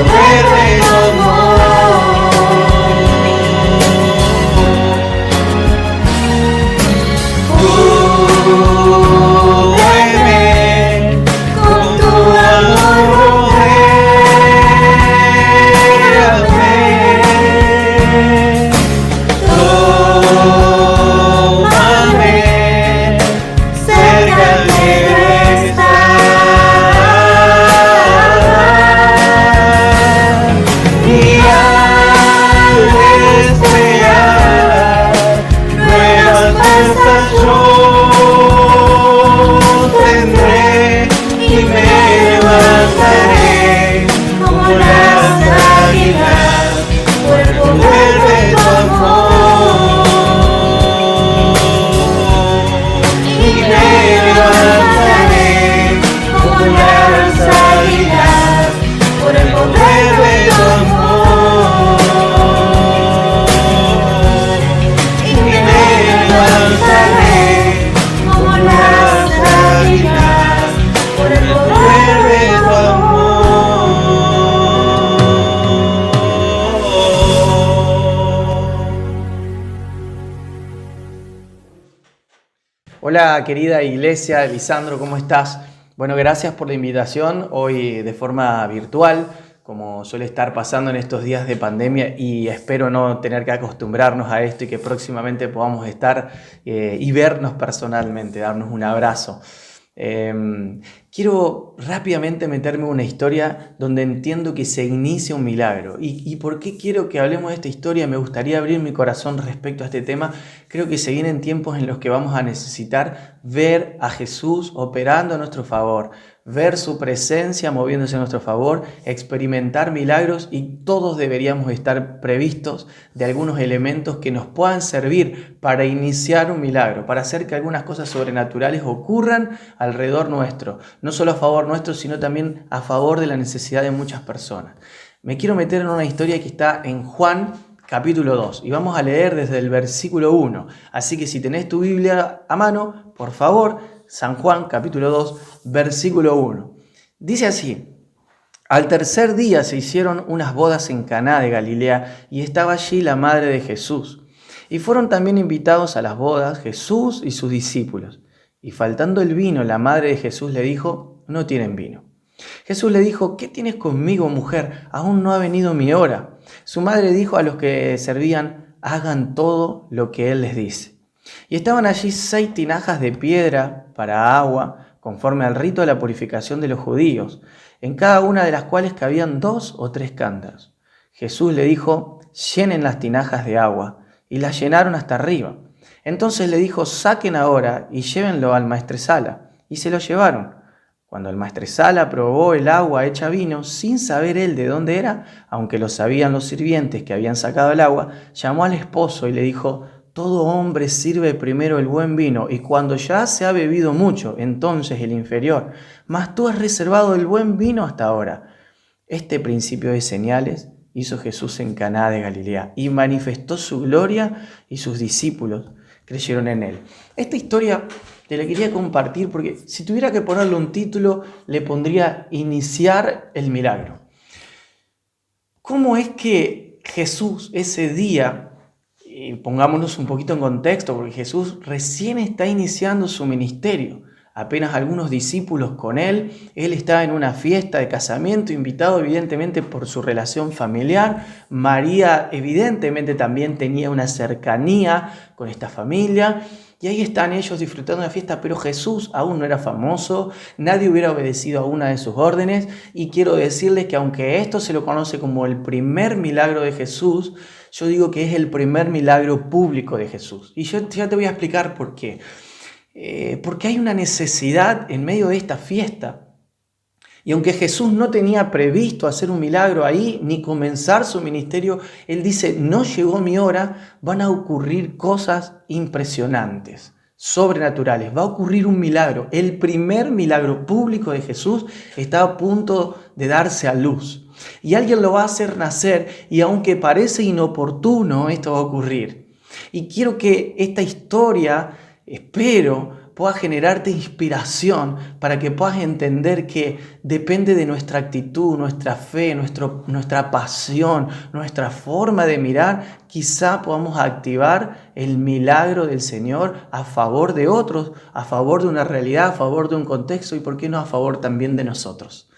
poder de tu amor. Cúbreme con tu amor, rodéame. Tómame, cerca quiero estar. Y al despegar nuevas fuerzas yo tendré y me levantaré como las águilas por el poder de tu amor. Y me levantaré como las águilas por el poder de tu amor. Y me levantaré como las águilas por el poder de tu amor. Hola querida iglesia, Lisandro, ¿cómo estás? Bueno, gracias por la invitación hoy de forma virtual, como suele estar pasando en estos días de pandemia, y espero no tener que acostumbrarnos a esto y que próximamente podamos estar y vernos personalmente, darnos un abrazo. Quiero rápidamente meterme en una historia donde entiendo que se inicia un milagro. ¿Y por qué quiero que hablemos de esta historia? Me gustaría abrir mi corazón respecto a este tema. Creo que se vienen tiempos en los que vamos a necesitar ver a Jesús operando a nuestro favor, ver su presencia moviéndose a nuestro favor, experimentar milagros, y todos deberíamos estar previstos de algunos elementos que nos puedan servir para iniciar un milagro, para hacer que algunas cosas sobrenaturales ocurran alrededor nuestro, no solo a favor nuestro, sino también a favor de la necesidad de muchas personas. Me quiero meter en una historia que está en Juan capítulo 2 y vamos a leer desde el versículo 1. Así que si tenés tu Biblia a mano, por favor, San Juan capítulo 2, versículo 1. Dice así: al tercer día se hicieron unas bodas en Caná de Galilea y estaba allí la madre de Jesús. Y fueron también invitados a las bodas Jesús y sus discípulos. Y faltando el vino, la madre de Jesús le dijo: no tienen vino. Jesús le dijo: ¿qué tienes conmigo, mujer? Aún no ha venido mi hora. Su madre dijo a los que servían: hagan todo lo que él les dice. Y estaban allí 6 tinajas de piedra para agua, conforme al rito de la purificación de los judíos, en cada una de las cuales cabían 2 o 3 cántaros. Jesús le dijo: llenen las tinajas de agua, y las llenaron hasta arriba. Entonces le dijo: saquen ahora y llévenlo al maestresala. Y se lo llevaron. Cuando el maestresala probó el agua hecha vino, sin saber él de dónde era, aunque lo sabían los sirvientes que habían sacado el agua, llamó al esposo y le dijo: todo hombre sirve primero el buen vino, y cuando ya se ha bebido mucho, entonces el inferior. Mas tú has reservado el buen vino hasta ahora. Este principio de señales hizo Jesús en Caná de Galilea y manifestó su gloria, y sus discípulos creyeron en él. Esta historia te la quería compartir porque si tuviera que ponerle un título, le pondría Iniciar el milagro. ¿Cómo es que Jesús ese día, y pongámonos un poquito en contexto, porque Jesús recién está iniciando su ministerio, apenas algunos discípulos con él estaba en una fiesta de casamiento, invitado evidentemente por su relación familiar. María evidentemente también tenía una cercanía con esta familia, y ahí están ellos disfrutando de la fiesta, pero Jesús aún no era famoso, nadie hubiera obedecido a una de sus órdenes, y quiero decirles que aunque esto se lo conoce como el primer milagro de Jesús, yo digo que es el primer milagro público de Jesús. Y yo ya te voy a explicar por qué. Porque hay una necesidad en medio de esta fiesta. Y aunque Jesús no tenía previsto hacer un milagro ahí, ni comenzar su ministerio, Él dice: no llegó mi hora, van a ocurrir cosas impresionantes, sobrenaturales, va a ocurrir un milagro. El primer milagro público de Jesús está a punto de darse a luz. Y alguien lo va a hacer nacer, y aunque parece inoportuno, esto va a ocurrir. Y quiero que esta historia, espero, pueda generarte inspiración para que puedas entender que depende de nuestra actitud, nuestra fe, nuestra pasión, nuestra forma de mirar, quizá podamos activar el milagro del Señor a favor de otros, a favor de una realidad, a favor de un contexto y, ¿por qué no, a favor también de nosotros?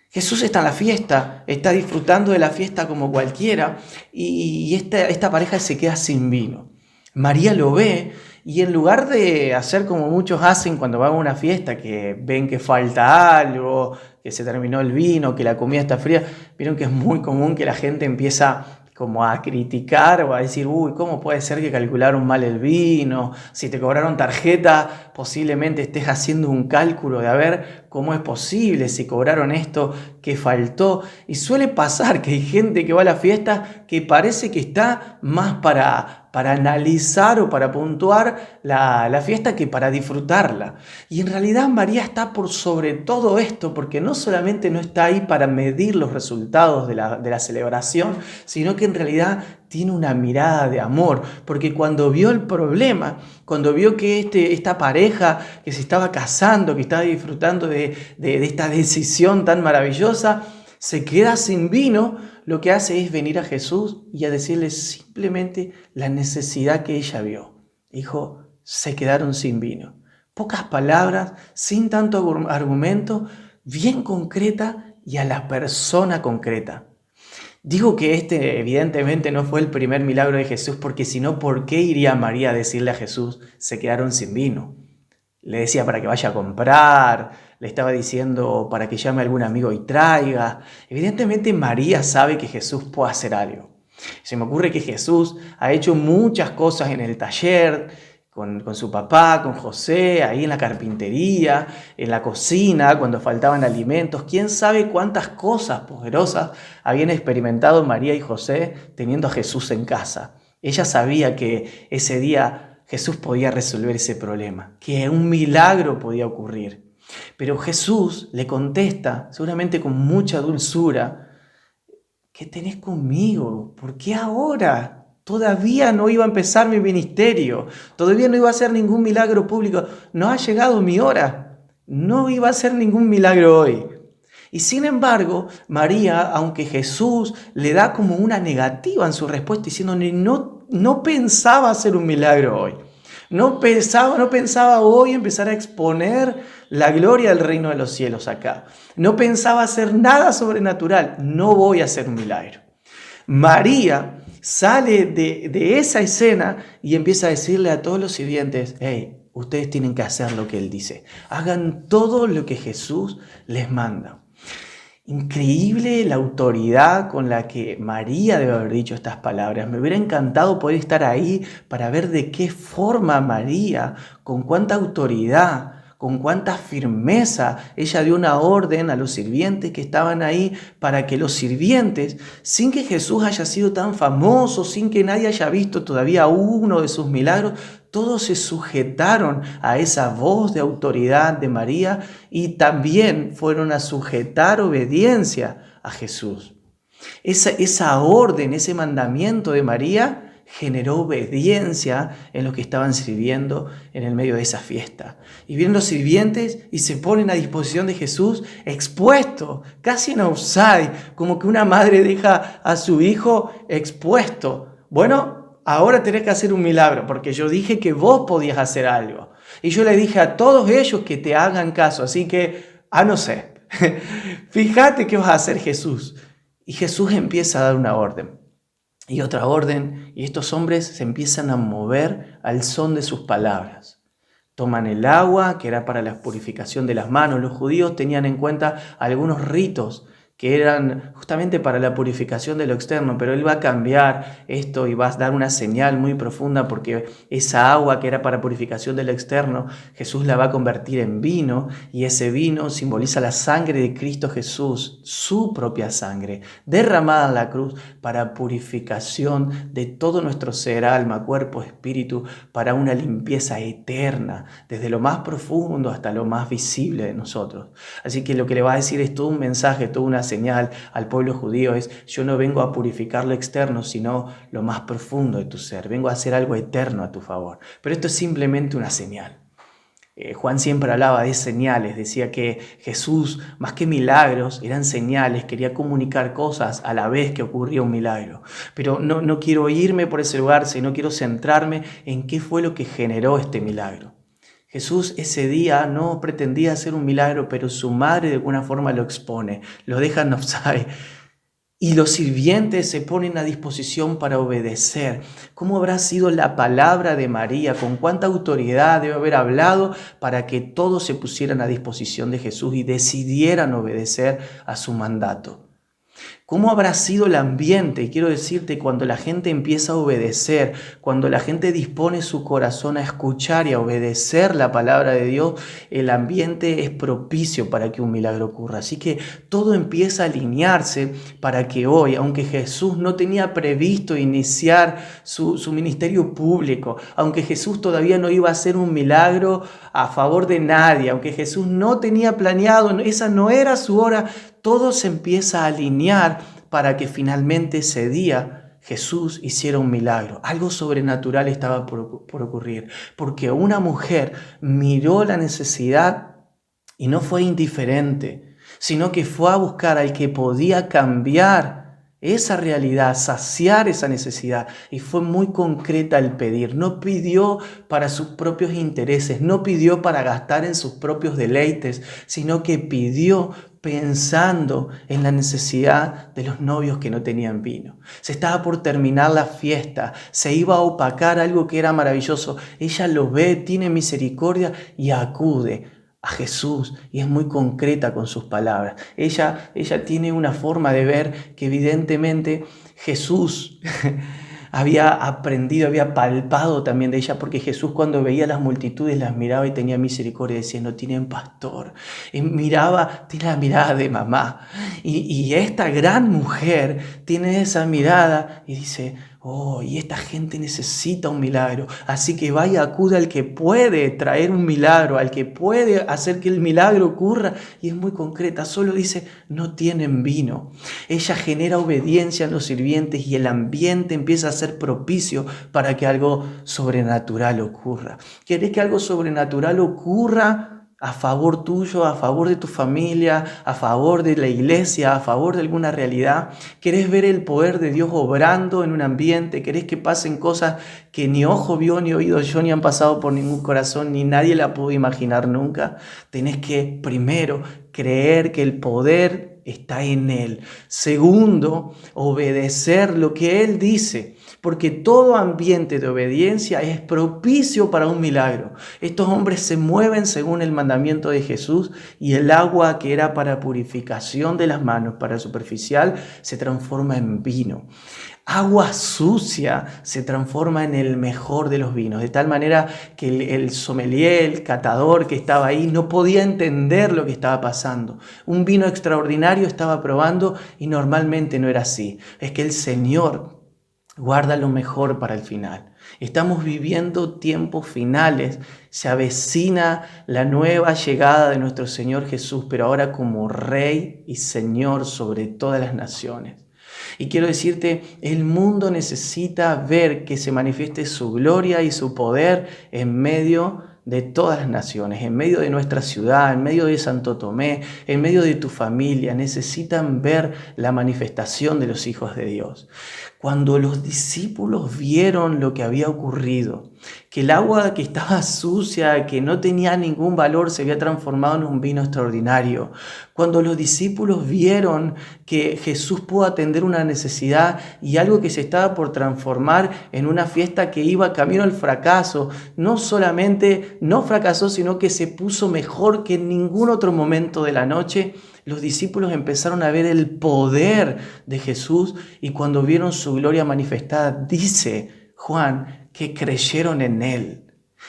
Jesús está en la fiesta, está disfrutando de la fiesta como cualquiera y esta pareja se queda sin vino. María lo ve y en lugar de hacer como muchos hacen cuando van a una fiesta, que ven que falta algo, que se terminó el vino, que la comida está fría, vieron que es muy común que la gente empieza como a criticar o a decir, uy, ¿cómo puede ser que calcularon mal el vino? Si te cobraron tarjeta, posiblemente estés haciendo un cálculo de a ver cómo es posible, si cobraron esto, qué faltó. Y suele pasar que hay gente que va a la fiesta que parece que está más para analizar o para puntuar la fiesta que para disfrutarla. Y en realidad María está por sobre todo esto, porque no solamente no está ahí para medir los resultados de la celebración, sino que en realidad tiene una mirada de amor, porque cuando vio el problema, cuando vio que esta pareja que se estaba casando, que estaba disfrutando de esta decisión tan maravillosa, se queda sin vino, lo que hace es venir a Jesús y a decirle simplemente la necesidad que ella vio. Dijo, se quedaron sin vino. Pocas palabras, sin tanto argumento, bien concreta y a la persona concreta. Digo que este evidentemente no fue el primer milagro de Jesús, porque si no, ¿por qué iría María a decirle a Jesús, se quedaron sin vino? Le decía para que vaya a comprar, le estaba diciendo para que llame a algún amigo y traiga. Evidentemente María sabe que Jesús puede hacer algo. Se me ocurre que Jesús ha hecho muchas cosas en el taller, con su papá, con José, ahí en la carpintería, en la cocina, cuando faltaban alimentos. ¿Quién sabe cuántas cosas poderosas habían experimentado María y José teniendo a Jesús en casa? Ella sabía que ese día Jesús podía resolver ese problema, que un milagro podía ocurrir. Pero Jesús le contesta, seguramente con mucha dulzura, ¿qué tenés conmigo? ¿Por qué ahora? Todavía no iba a empezar mi ministerio, todavía no iba a hacer ningún milagro público, no ha llegado mi hora, no iba a hacer ningún milagro hoy. Y sin embargo, María, aunque Jesús le da como una negativa en su respuesta, diciendo no pensaba hacer un milagro hoy, no pensaba hoy empezar a exponer la gloria del reino de los cielos acá, no pensaba hacer nada sobrenatural, no voy a hacer un milagro. María sale de esa escena y empieza a decirle a todos los sirvientes, hey, ustedes tienen que hacer lo que Él dice. Hagan todo lo que Jesús les manda. Increíble la autoridad con la que María debe haber dicho estas palabras. Me hubiera encantado poder estar ahí para ver de qué forma María, con cuánta autoridad, con cuánta firmeza, ella dio una orden a los sirvientes que estaban ahí para que los sirvientes, sin que Jesús haya sido tan famoso, sin que nadie haya visto todavía uno de sus milagros, todos se sujetaron a esa voz de autoridad de María y también fueron a sujetar obediencia a Jesús. Esa orden, ese mandamiento de María generó obediencia en los que estaban sirviendo en el medio de esa fiesta. Y vienen los sirvientes y se ponen a disposición de Jesús expuesto, casi en offside, como que una madre deja a su hijo expuesto. Bueno, ahora tenés que hacer un milagro, porque yo dije que vos podías hacer algo. Y yo le dije a todos ellos que te hagan caso, así que, no sé, fíjate qué vas a hacer Jesús. Y Jesús empieza a dar una orden. Y otra orden, y estos hombres se empiezan a mover al son de sus palabras. Toman el agua, que era para la purificación de las manos. Los judíos tenían en cuenta algunos ritos que eran justamente para la purificación de lo externo, pero Él va a cambiar esto y va a dar una señal muy profunda, porque esa agua que era para purificación de lo externo, Jesús la va a convertir en vino, y ese vino simboliza la sangre de Cristo Jesús, su propia sangre, derramada en la cruz para purificación de todo nuestro ser, alma, cuerpo, espíritu, para una limpieza eterna, desde lo más profundo hasta lo más visible de nosotros. Así que lo que le va a decir es todo un mensaje, toda una señal al pueblo judío es: yo no vengo a purificar lo externo, sino lo más profundo de tu ser. Vengo a hacer algo eterno a tu favor. Pero esto es simplemente una señal. Juan siempre hablaba de señales, decía que Jesús, más que milagros, eran señales, quería comunicar cosas a la vez que ocurría un milagro. Pero no quiero irme por ese lugar, sino quiero centrarme en qué fue lo que generó este milagro. Jesús ese día no pretendía hacer un milagro, pero su madre de alguna forma lo expone, lo deja en offside. Y los sirvientes se ponen a disposición para obedecer. ¿Cómo habrá sido la palabra de María? ¿Con cuánta autoridad debe haber hablado para que todos se pusieran a disposición de Jesús y decidieran obedecer a su mandato? ¿Cómo habrá sido el ambiente? Y quiero decirte, cuando la gente empieza a obedecer, cuando la gente dispone su corazón a escuchar y a obedecer la palabra de Dios, el ambiente es propicio para que un milagro ocurra. Así que todo empieza a alinearse para que hoy, aunque Jesús no tenía previsto iniciar su ministerio público, aunque Jesús todavía no iba a hacer un milagro a favor de nadie, aunque Jesús no tenía planeado, esa no era su hora, todo se empieza a alinear para que finalmente ese día Jesús hiciera un milagro. Algo sobrenatural estaba por ocurrir, porque una mujer miró la necesidad y no fue indiferente, sino que fue a buscar al que podía cambiar esa realidad, saciar esa necesidad, y fue muy concreta al pedir. No pidió para sus propios intereses, no pidió para gastar en sus propios deleites, sino que pidió pensando en la necesidad de los novios que no tenían vino. Se estaba por terminar la fiesta, se iba a opacar algo que era maravilloso. Ella lo ve, tiene misericordia y acude a Jesús, y es muy concreta con sus palabras. Ella tiene una forma de ver que evidentemente Jesús había aprendido, había palpado también de ella, porque Jesús, cuando veía las multitudes, las miraba y tenía misericordia, decía: no tienen pastor. Y miraba, tiene la mirada de mamá. Y esta gran mujer tiene esa mirada y dice: oh, y esta gente necesita un milagro. Así que vaya, acude al que puede traer un milagro, al que puede hacer que el milagro ocurra. Y es muy concreta, solo dice: no tienen vino. Ella genera obediencia en los sirvientes y el ambiente empieza a ser propicio para que algo sobrenatural ocurra. ¿Querés que algo sobrenatural ocurra a favor tuyo, a favor de tu familia, a favor de la iglesia, a favor de alguna realidad? ¿Querés ver el poder de Dios obrando en un ambiente? ¿Querés que pasen cosas que ni ojo vio, ni oído oyó, ni han pasado por ningún corazón, ni nadie la pudo imaginar nunca? Tenés que primero creer que el poder está en Él. Segundo, obedecer lo que Él dice, porque todo ambiente de obediencia es propicio para un milagro. Estos hombres se mueven según el mandamiento de Jesús, y el agua que era para purificación de las manos, para superficial, se transforma en vino. Agua sucia se transforma en el mejor de los vinos, de tal manera que el sommelier, el catador que estaba ahí, no podía entender lo que estaba pasando. Un vino extraordinario estaba probando y normalmente no era así. Es que el Señor guarda lo mejor para el final. Estamos viviendo tiempos finales. Se avecina la nueva llegada de nuestro Señor Jesús, pero ahora como Rey y Señor sobre todas las naciones. Y quiero decirte, el mundo necesita ver que se manifieste su gloria y su poder en medio de todas las naciones, en medio de nuestra ciudad, en medio de Santo Tomé, en medio de tu familia. Necesitan ver la manifestación de los hijos de Dios. Cuando los discípulos vieron lo que había ocurrido, que el agua que estaba sucia, que no tenía ningún valor, se había transformado en un vino extraordinario. Cuando los discípulos vieron que Jesús pudo atender una necesidad y algo que se estaba por transformar en una fiesta que iba camino al fracaso, no solamente no fracasó, sino que se puso mejor que en ningún otro momento de la noche, los discípulos empezaron a ver el poder de Jesús, y cuando vieron su gloria manifestada, dice Juan, que creyeron en Él.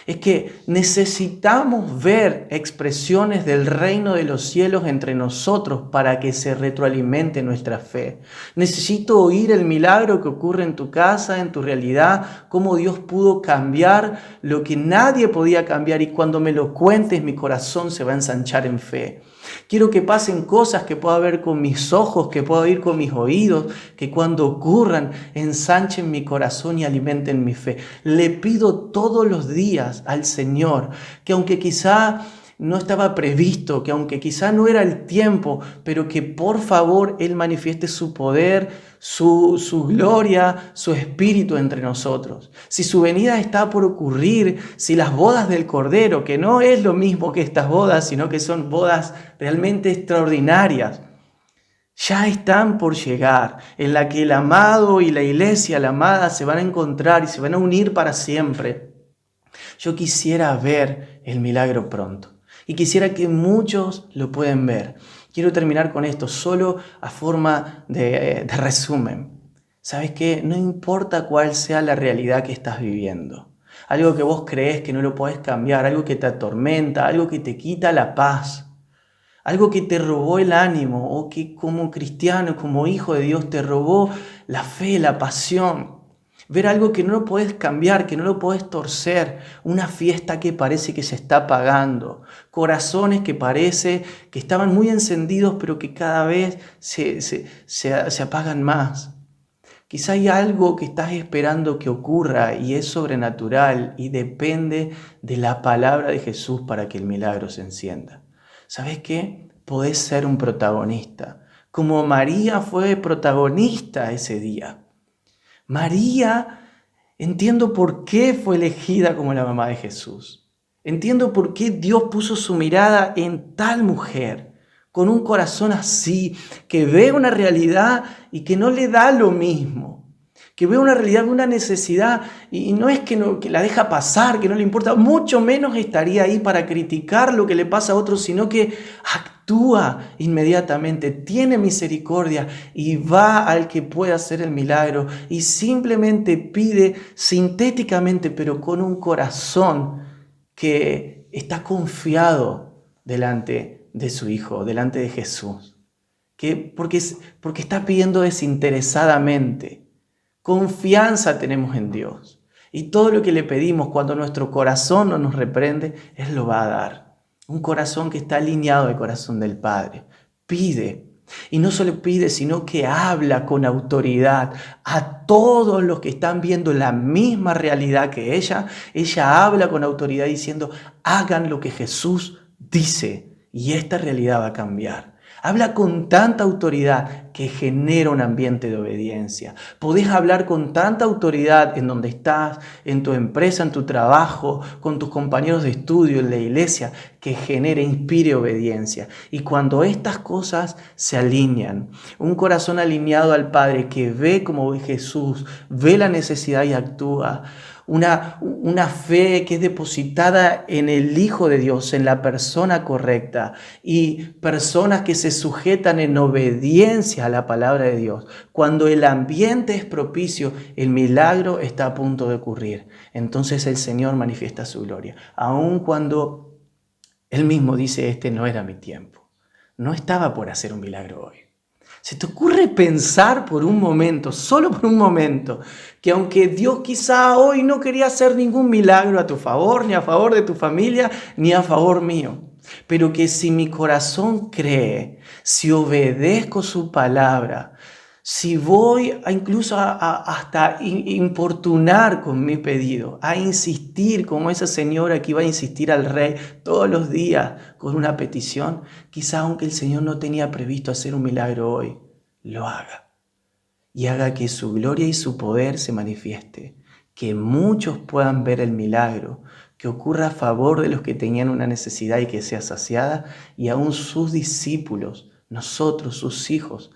Es que necesitamos ver expresiones del reino de los cielos entre nosotros para que se retroalimente nuestra fe. Necesito oír el milagro que ocurre en tu casa, en tu realidad, cómo Dios pudo cambiar lo que nadie podía cambiar, y cuando me lo cuentes mi corazón se va a ensanchar en fe. Quiero que pasen cosas que pueda ver con mis ojos, que pueda oír con mis oídos, que cuando ocurran ensanchen mi corazón y alimenten mi fe. Le pido todos los días al Señor que aunque quizá no estaba previsto, que aunque quizá no era el tiempo, pero que por favor Él manifieste su poder, su gloria, su espíritu entre nosotros. Si su venida está por ocurrir, si las bodas del Cordero, que no es lo mismo que estas bodas, sino que son bodas realmente extraordinarias, ya están por llegar, en la que el amado y la iglesia, la amada, se van a encontrar y se van a unir para siempre. Yo quisiera ver el milagro pronto y quisiera que muchos lo puedan ver. Quiero terminar con esto, solo a forma de resumen. ¿Sabes qué? No importa cuál sea la realidad que estás viviendo. Algo que vos crees que no lo podés cambiar, algo que te atormenta, algo que te quita la paz. Algo que te robó el ánimo o que como cristiano, como hijo de Dios, te robó la fe, la pasión. Ver algo que no lo puedes cambiar, que no lo puedes torcer. Una fiesta que parece que se está apagando. Corazones que parece que estaban muy encendidos pero que cada vez se apagan más. Quizá hay algo que estás esperando que ocurra y es sobrenatural y depende de la palabra de Jesús para que el milagro se encienda. ¿Sabes qué? Podés ser un protagonista, como María fue protagonista ese día. María, entiendo por qué fue elegida como la mamá de Jesús. Entiendo por qué Dios puso su mirada en tal mujer, con un corazón así, que ve una realidad y que no le da lo mismo. Que ve una realidad, una necesidad y no es que la deja pasar, que no le importa, mucho menos estaría ahí para criticar lo que le pasa a otros, sino que actúa inmediatamente, tiene misericordia y va al que puede hacer el milagro y simplemente pide sintéticamente, pero con un corazón que está confiado delante de su Hijo, delante de Jesús. Porque está pidiendo desinteresadamente. Confianza tenemos en Dios. Y todo lo que le pedimos cuando nuestro corazón no nos reprende, Él lo va a dar. Un corazón que está alineado al corazón del Padre. Pide. Y no solo pide, sino que habla con autoridad a todos los que están viendo la misma realidad que ella. Ella habla con autoridad diciendo, hagan lo que Jesús dice y esta realidad va a cambiar. Habla con tanta autoridad que genera un ambiente de obediencia. Podés hablar con tanta autoridad en donde estás, en tu empresa, en tu trabajo, con tus compañeros de estudio, en la iglesia, que genere, inspire obediencia. Y cuando estas cosas se alinean, un corazón alineado al Padre que ve como ve Jesús, ve la necesidad y actúa, una fe que es depositada en el Hijo de Dios, en la persona correcta y personas que se sujetan en obediencia a la palabra de Dios. Cuando el ambiente es propicio, el milagro está a punto de ocurrir. Entonces el Señor manifiesta su gloria. Aun cuando Él mismo dice, este no era mi tiempo. No estaba por hacer un milagro hoy. ¿Se te ocurre pensar por un momento, solo por un momento, que aunque Dios quizá hoy no quería hacer ningún milagro a tu favor, ni a favor de tu familia, ni a favor mío, pero que si mi corazón cree, si obedezco su palabra, si voy incluso hasta importunar con mi pedido, a insistir como esa señora que iba a insistir al rey todos los días con una petición, quizá aunque el Señor no tenía previsto hacer un milagro hoy, lo haga. Y haga que su gloria y su poder se manifieste, que muchos puedan ver el milagro, que ocurra a favor de los que tenían una necesidad y que sea saciada, y aún sus discípulos, nosotros, sus hijos,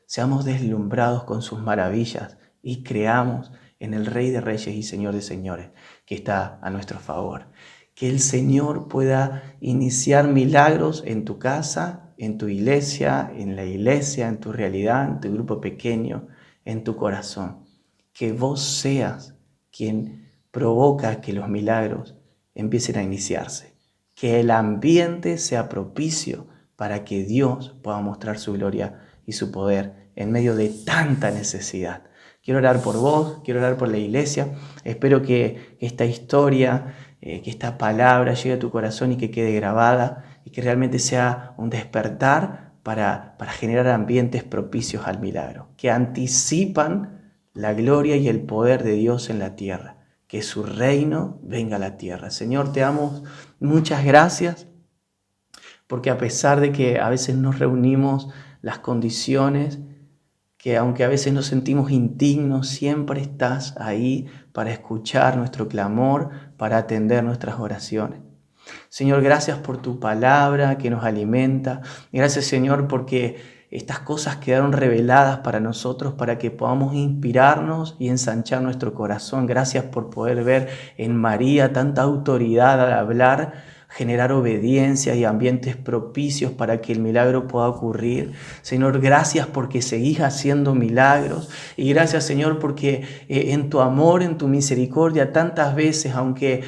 seamos deslumbrados con sus maravillas y creamos en el Rey de Reyes y Señor de Señores que está a nuestro favor. Que el Señor pueda iniciar milagros en tu casa, en tu iglesia, en la iglesia, en tu realidad, en tu grupo pequeño, en tu corazón. Que vos seas quien provoca que los milagros empiecen a iniciarse. Que el ambiente sea propicio para que Dios pueda mostrar su gloria y su poder en medio de tanta necesidad. Quiero orar por vos, quiero orar por la iglesia. Espero que esta historia, que esta palabra llegue a tu corazón y que quede grabada y que realmente sea un despertar para generar ambientes propicios al milagro, que anticipan la gloria y el poder de Dios en la tierra, que su reino venga a la tierra. Señor, te damos muchas gracias, porque a pesar de que a veces nos reunimos las condiciones, que aunque a veces nos sentimos indignos, siempre estás ahí para escuchar nuestro clamor, para atender nuestras oraciones. Señor, gracias por tu palabra que nos alimenta. Gracias, Señor, porque estas cosas quedaron reveladas para nosotros, para que podamos inspirarnos y ensanchar nuestro corazón. Gracias por poder ver en María tanta autoridad al hablar, generar obediencia y ambientes propicios para que el milagro pueda ocurrir. Señor, gracias porque seguís haciendo milagros, y gracias, Señor, porque en tu amor, en tu misericordia, tantas veces, aunque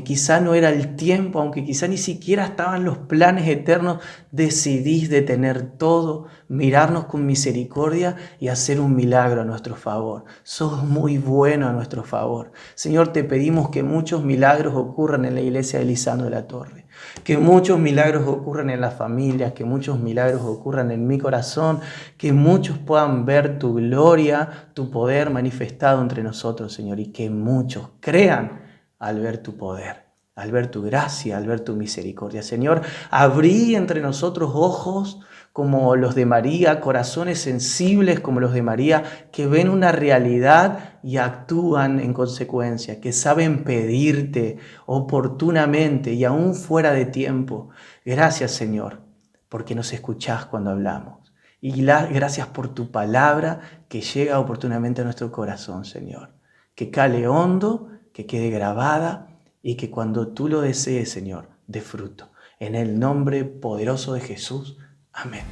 quizá no era el tiempo, aunque quizá ni siquiera estaban los planes eternos, decidís detener todo, mirarnos con misericordia y hacer un milagro a nuestro favor. Sos muy bueno a nuestro favor. Señor, te pedimos que muchos milagros ocurran en la iglesia de Lisandro de la Torre, que muchos milagros ocurran en las familias, que muchos milagros ocurran en mi corazón, que muchos puedan ver tu gloria, tu poder manifestado entre nosotros, Señor, y que muchos crean al ver tu poder, al ver tu gracia, al ver tu misericordia. Señor, abrí entre nosotros ojos como los de María, corazones sensibles como los de María, que ven una realidad y actúan en consecuencia, que saben pedirte oportunamente y aún fuera de tiempo. Gracias, Señor, porque nos escuchás cuando hablamos. Y gracias por tu palabra que llega oportunamente a nuestro corazón, Señor. Que cale hondo, que quede grabada y que cuando tú lo desees, Señor, dé fruto. En el nombre poderoso de Jesús. Amén.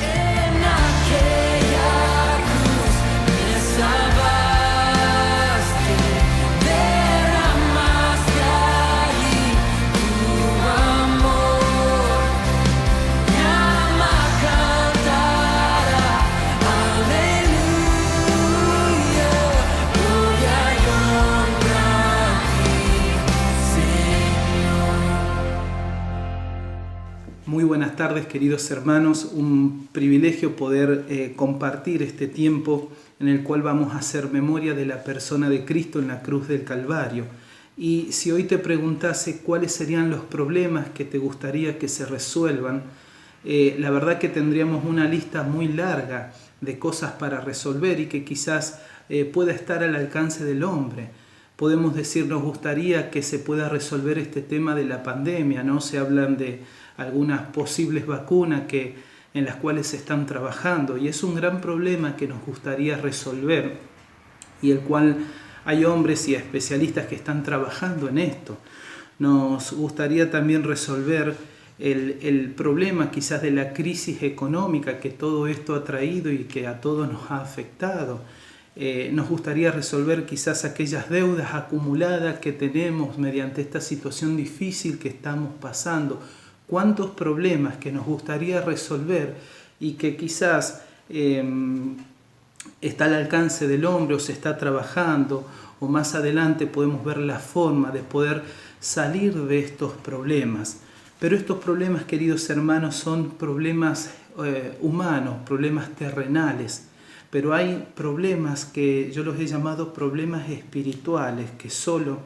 En aquella cruz me salvaste, derramaste allí tu amor. Mi alma cantará, aleluya, gloria y honra a ti, Señor. Muy buenas tardes, queridos hermanos. Un privilegio poder compartir este tiempo en el cual vamos a hacer memoria de la persona de Cristo en la cruz del Calvario. Y si hoy te preguntase cuáles serían los problemas que te gustaría que se resuelvan, la verdad que tendríamos una lista muy larga de cosas para resolver y que quizás pueda estar al alcance del hombre. Podemos decir, nos gustaría que se pueda resolver este tema de la pandemia, ¿no? Se hablan de algunas posibles vacunas en las cuales se están trabajando, y es un gran problema que nos gustaría resolver y el cual hay hombres y especialistas que están trabajando en esto. Nos gustaría también resolver el problema quizás de la crisis económica que todo esto ha traído y que a todos nos ha afectado. Nos gustaría resolver quizás aquellas deudas acumuladas que tenemos mediante esta situación difícil que estamos pasando. Cuántos problemas que nos gustaría resolver y que quizás está al alcance del hombre o se está trabajando, o más adelante podemos ver la forma de poder salir de estos problemas. Pero estos problemas, queridos hermanos, son problemas humanos, problemas terrenales. Pero hay problemas que yo los he llamado problemas espirituales que solo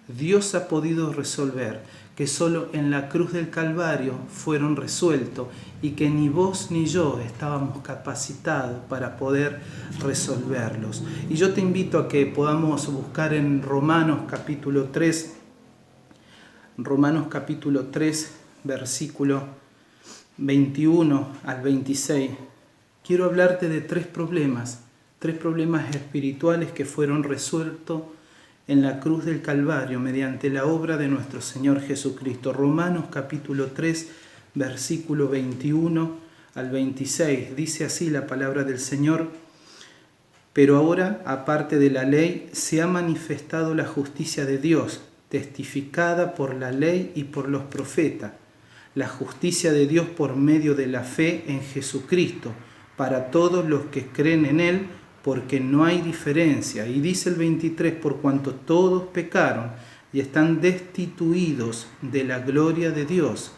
Dios ha podido resolver, que solo en la cruz del Calvario fueron resueltos y que ni vos ni yo estábamos capacitados para poder resolverlos. Y yo te invito a que podamos buscar en Romanos capítulo 3, versículo 21 al 26. Quiero hablarte de tres problemas espirituales que fueron resueltos en la cruz del Calvario mediante la obra de nuestro Señor Jesucristo. Romanos capítulo 3, versículo 21 al 26. Dice así la palabra del Señor: pero ahora, aparte de la ley, se ha manifestado la justicia de Dios, testificada por la ley y por los profetas, la justicia de Dios por medio de la fe en Jesucristo, para todos los que creen en Él, porque no hay diferencia. Y dice el 23, por cuanto todos pecaron y están destituidos de la gloria de Dios.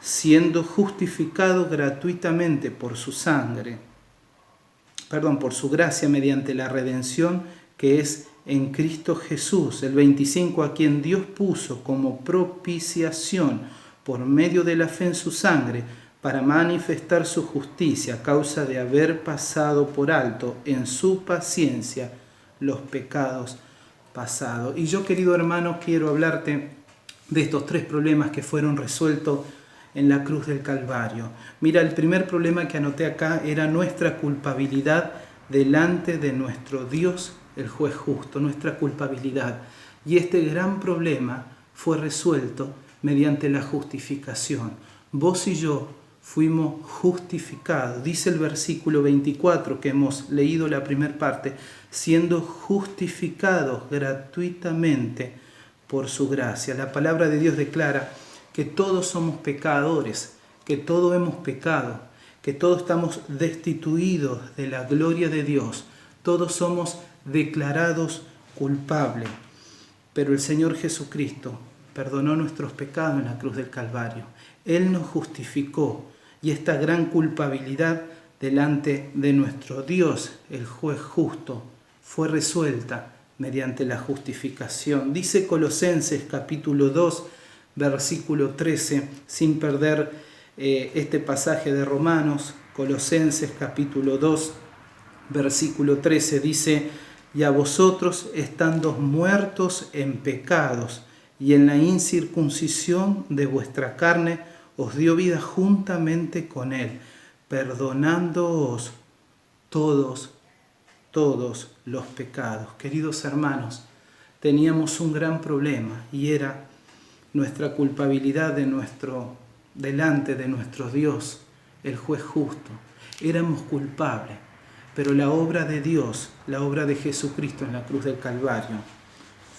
siendo justificado gratuitamente por su sangre, por su gracia mediante la redención que es en Cristo Jesús. El 25, a quien Dios puso como propiciación por medio de la fe en su sangre, para manifestar su justicia a causa de haber pasado por alto en su paciencia los pecados pasados. Y yo, querido hermano, quiero hablarte de estos tres problemas que fueron resueltos en la cruz del Calvario. Mira, el primer problema que anoté acá era nuestra culpabilidad delante de nuestro Dios, el juez justo, nuestra culpabilidad. Y este gran problema fue resuelto mediante la justificación. Vos y yo fuimos justificados. Dice el versículo 24 que hemos leído la primera parte, siendo justificados gratuitamente por su gracia. La palabra de Dios declara que todos somos pecadores, que todos hemos pecado, que todos estamos destituidos de la gloria de Dios, todos somos declarados culpables. Pero el Señor Jesucristo perdonó nuestros pecados en la cruz del Calvario. Él nos justificó y esta gran culpabilidad delante de nuestro Dios, el juez justo, fue resuelta mediante la justificación. Dice Colosenses capítulo 2, versículo 13, sin perder este pasaje de Romanos, Colosenses capítulo 2, versículo 13, dice: y a vosotros, estando muertos en pecados y en la incircuncisión de vuestra carne, os dio vida juntamente con Él, perdonándoos todos los pecados. Queridos hermanos, teníamos un gran problema y era nuestra culpabilidad delante de nuestro Dios, el juez justo. Éramos culpables, pero la obra de Dios, la obra de Jesucristo en la cruz del Calvario,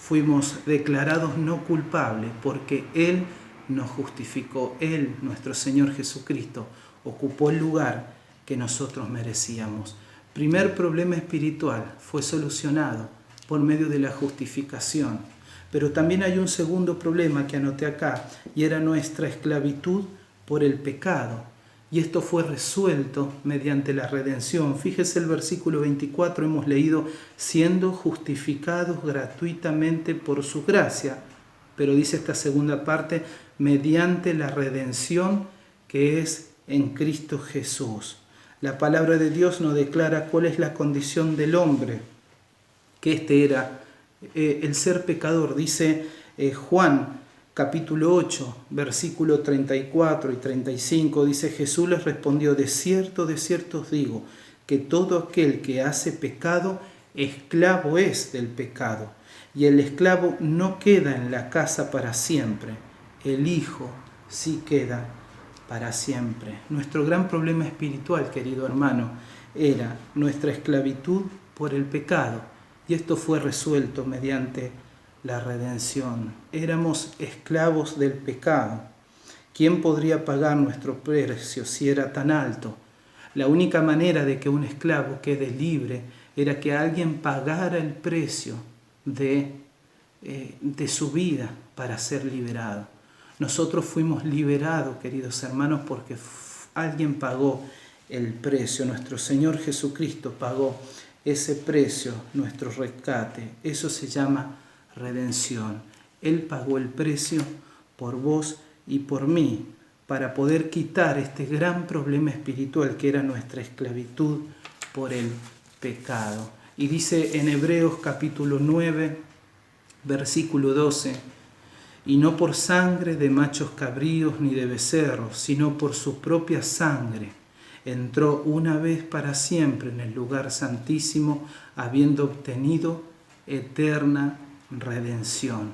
fuimos declarados no culpables porque Él nos justificó. Él, nuestro Señor Jesucristo, ocupó el lugar que nosotros merecíamos. Primer problema espiritual fue solucionado por medio de la justificación. Pero también hay un segundo problema que anoté acá, y era nuestra esclavitud por el pecado. Y esto fue resuelto mediante la redención. Fíjese el versículo 24, hemos leído, siendo justificados gratuitamente por su gracia. Pero dice esta segunda parte, mediante la redención que es en Cristo Jesús. La palabra de Dios nos declara cuál es la condición del hombre, que este era el ser pecador. Dice Juan capítulo 8, versículo 34 y 35, dice: Jesús les respondió: de cierto os digo, que todo aquel que hace pecado, esclavo es del pecado. Y el esclavo no queda en la casa para siempre, el Hijo sí queda para siempre. Nuestro gran problema espiritual, querido hermano, era nuestra esclavitud por el pecado. Y esto fue resuelto mediante la redención. Éramos esclavos del pecado. ¿Quién podría pagar nuestro precio si era tan alto? La única manera de que un esclavo quede libre era que alguien pagara el precio de su vida para ser liberado. Nosotros fuimos liberados, queridos hermanos, porque alguien pagó el precio. Nuestro Señor Jesucristo pagó ese precio, nuestro rescate. Eso se llama redención. Él pagó el precio por vos y por mí para poder quitar este gran problema espiritual que era nuestra esclavitud por el pecado. Y dice en Hebreos capítulo 9, versículo 12: y no por sangre de machos cabríos ni de becerros, sino por su propia sangre, entró una vez para siempre en el lugar santísimo, habiendo obtenido eterna redención.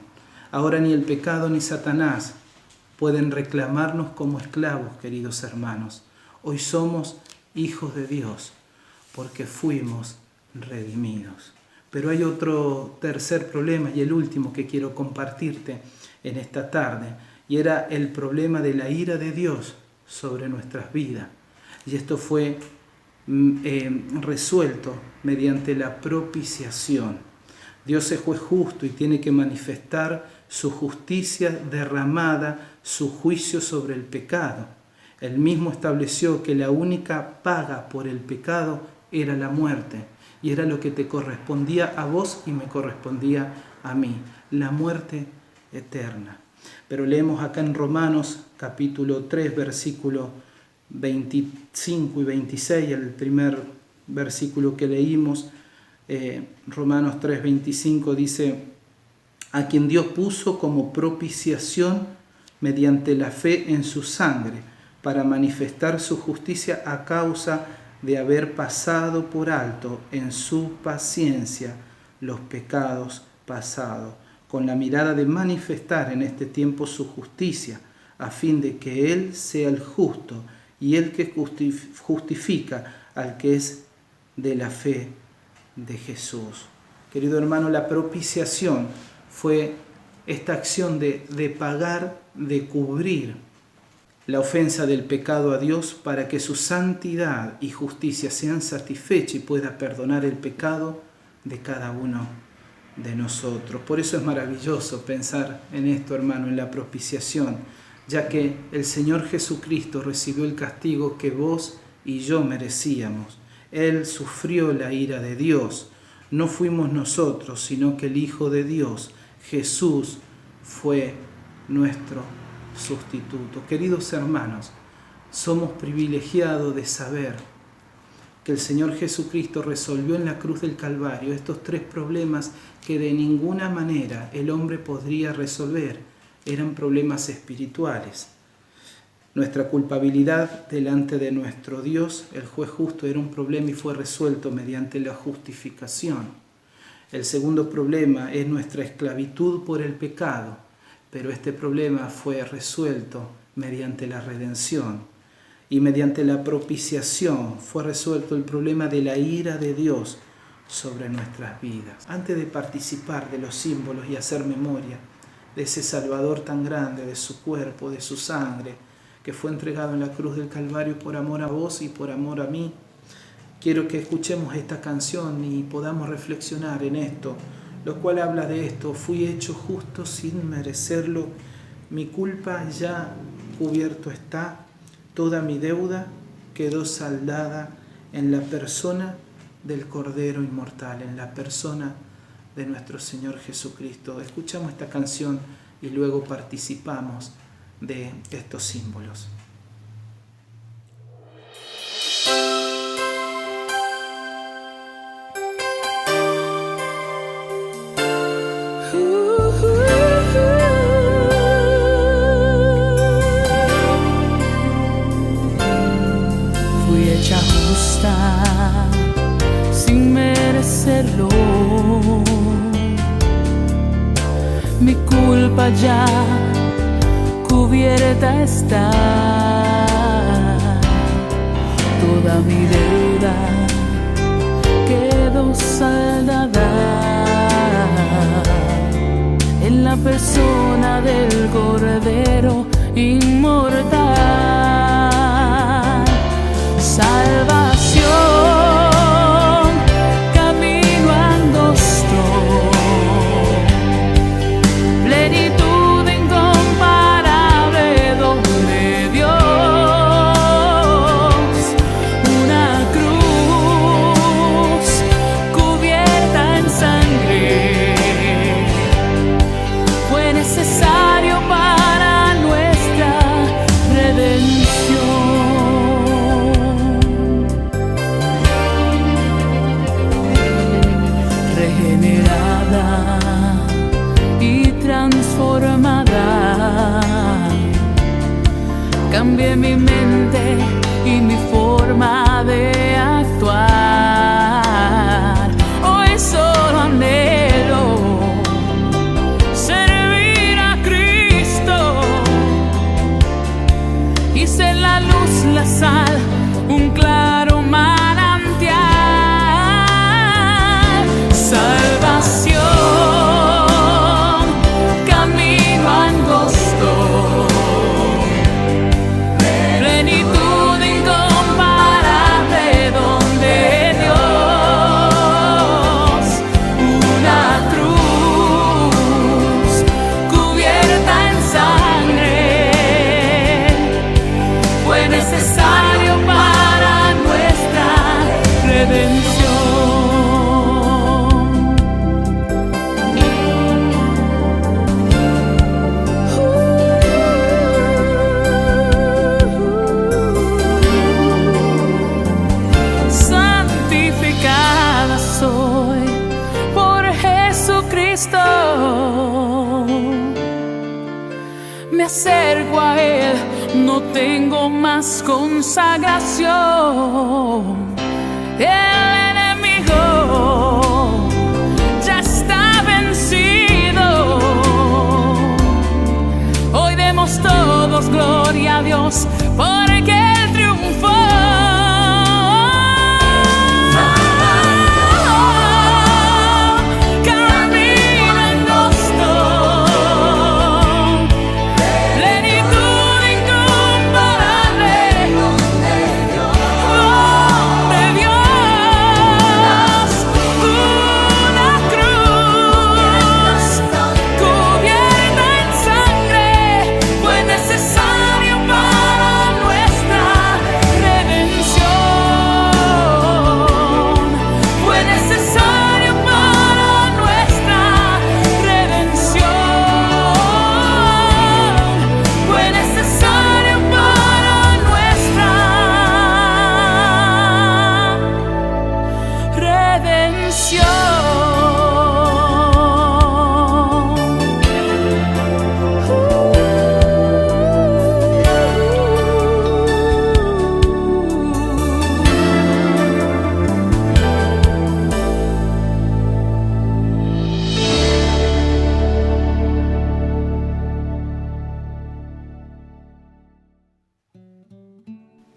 Ahora ni el pecado ni Satanás pueden reclamarnos como esclavos, queridos hermanos. Hoy somos hijos de Dios porque fuimos redimidos. Pero hay otro tercer problema y el último que quiero compartirte en esta tarde, y era el problema de la ira de Dios sobre nuestras vidas. Y esto fue resuelto mediante la propiciación. Dios es juez justo y tiene que manifestar su justicia derramada, su juicio sobre el pecado. Él mismo estableció que la única paga por el pecado era la muerte, y era lo que te correspondía a vos y me correspondía a mí, la muerte eterna. Pero leemos acá en Romanos capítulo 3, versículo 25 y 26, el primer versículo que leímos, Romanos 3, 25 dice: a quien Dios puso como propiciación mediante la fe en su sangre, para manifestar su justicia a causa de haber pasado por alto en su paciencia los pecados pasados, con la mirada de manifestar en este tiempo su justicia, a fin de que Él sea el justo y el que justifica al que es de la fe de Jesús. Querido hermano, la propiciación fue esta acción de pagar, de cubrir la ofensa del pecado a Dios para que su santidad y justicia sean satisfechas y pueda perdonar el pecado de cada uno de nosotros. Por eso es maravilloso pensar en esto, hermano, en la propiciación, ya que el Señor Jesucristo recibió el castigo que vos y yo merecíamos. Él sufrió la ira de Dios. No fuimos nosotros, sino que el Hijo de Dios, Jesús, fue nuestro sustituto. Queridos hermanos, somos privilegiados de saber que el Señor Jesucristo resolvió en la cruz del Calvario estos tres problemas que de ninguna manera el hombre podría resolver. Eran problemas espirituales. Nuestra culpabilidad delante de nuestro Dios, el juez justo, era un problema y fue resuelto mediante la justificación. El segundo problema es nuestra esclavitud por el pecado, pero este problema fue resuelto mediante la redención. Y mediante la propiciación fue resuelto el problema de la ira de Dios sobre nuestras vidas. Antes de participar de los símbolos y hacer memoria de ese Salvador tan grande, de su cuerpo, de su sangre, que fue entregado en la cruz del Calvario por amor a vos y por amor a mí, quiero que escuchemos esta canción y podamos reflexionar en esto, lo cual habla de esto: fui hecho justo sin merecerlo, mi culpa ya cubierto está, toda mi deuda quedó saldada en la persona del Cordero Inmortal, en la persona de nuestro Señor Jesucristo. Escuchamos esta canción y luego participamos de estos símbolos. Fui hecha justa sin merecerlo, mi culpa ya cubierta está, toda mi deuda quedó saldada en la persona del Cordero Inmortal. Salvación, camino angosto, plenitud incomparable donde Dios, una cruz me acerco a Él, no tengo más consagración. El enemigo ya está vencido. Hoy demos todos gloria a Dios, porque Él triunfó.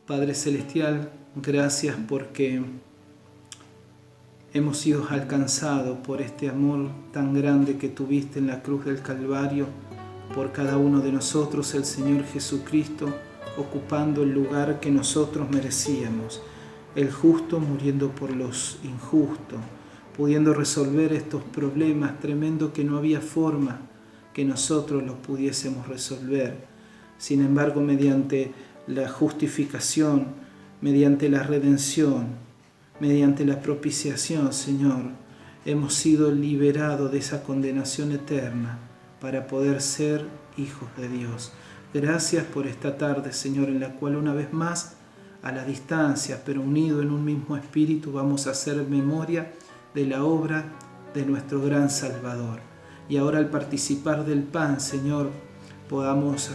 Padre Celestial, gracias porque hemos sido alcanzados por este amor tan grande que tuviste en la cruz del Calvario por cada uno de nosotros, el Señor Jesucristo, ocupando el lugar que nosotros merecíamos, el justo muriendo por los injustos, pudiendo resolver estos problemas tremendos que no había forma que nosotros los pudiésemos resolver. Sin embargo, mediante la justificación, mediante la redención, mediante la propiciación, Señor, hemos sido liberados de esa condenación eterna para poder ser hijos de Dios. Gracias por esta tarde, Señor, en la cual una vez más, a la distancia, pero unido en un mismo espíritu, vamos a hacer memoria de la obra de nuestro gran Salvador. Y ahora, al participar del pan, Señor, podemos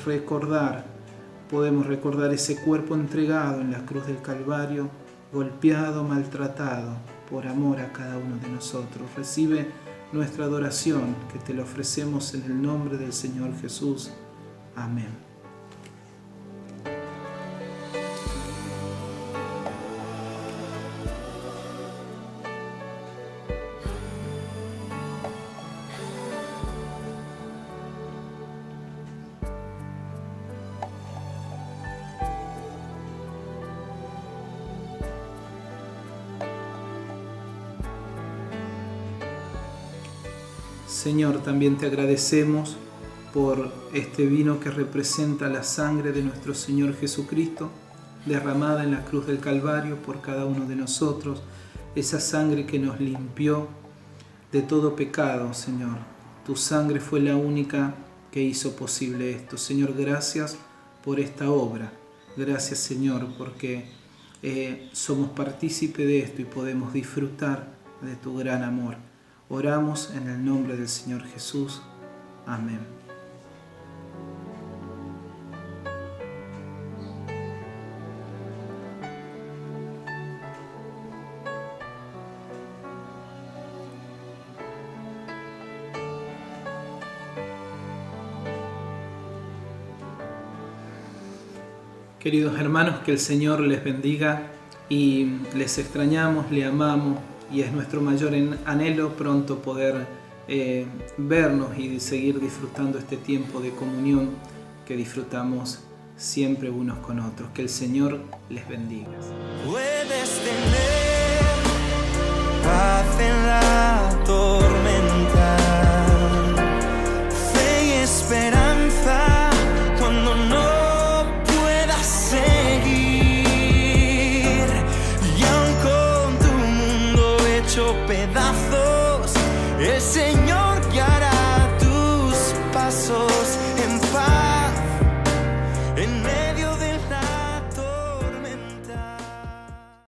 recordar ese cuerpo entregado en la cruz del Calvario, golpeado, maltratado, por amor a cada uno de nosotros. Recibe nuestra adoración, que te la ofrecemos en el nombre del Señor Jesús. Amén. Señor, también te agradecemos por este vino que representa la sangre de nuestro Señor Jesucristo, derramada en la cruz del Calvario por cada uno de nosotros, esa sangre que nos limpió de todo pecado, Señor. Tu sangre fue la única que hizo posible esto. Señor, gracias por esta obra. Gracias, Señor, porque somos partícipe de esto y podemos disfrutar de tu gran amor. Oramos en el nombre del Señor Jesús. Amén. Queridos hermanos, que el Señor les bendiga y les extrañamos, le amamos. Y es nuestro mayor anhelo pronto poder vernos y seguir disfrutando este tiempo de comunión que disfrutamos siempre unos con otros. Que el Señor les bendiga. Puedes tener paz en la tormenta, fe y esperanza cuando no puedas seguir. Y aun con tu mundo hecho pedazos, el Señor